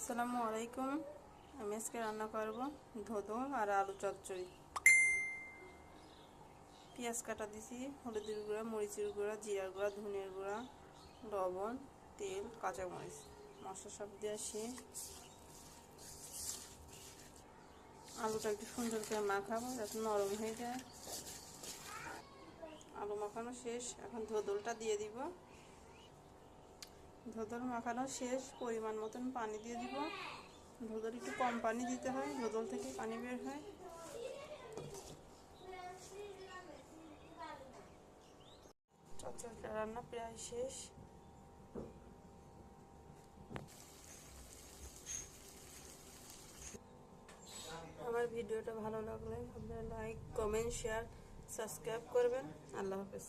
আসসালামু আলাইকুম। আমি আজকে রান্না করব ধোদো আর আলু চচ্চড়ি। পেঁয়াজ কাটা দিছি, হলুদের গুঁড়া, মরিচের গুঁড়া, জিরার গুঁড়া, ধনিয়ার গুঁড়া, লবণ, তেল, কাঁচামরিচ, মশলা সব দিয়ে শেষ। আলুটা একটু সুন্দর করে মাখাবো যাতে নরম হয়ে যায়। আলু মাখানো শেষ, এখন ধোদলটা দিয়ে দিব। ধোদল মাখানো শেষ, পরিমাণ মতন পানি দিয়ে দিব। ধোদল একটু কম পানি দিতে হয়, ধোদল থেকে পানি বের হয়। চচ্চড়িটা রান্না প্রায় শেষ। আমার ভিডিওটা ভালো লাগলে আপনারা লাইক, কমেন্ট, শেয়ার, সাবস্ক্রাইব করবেন। আল্লাহ হাফেজ।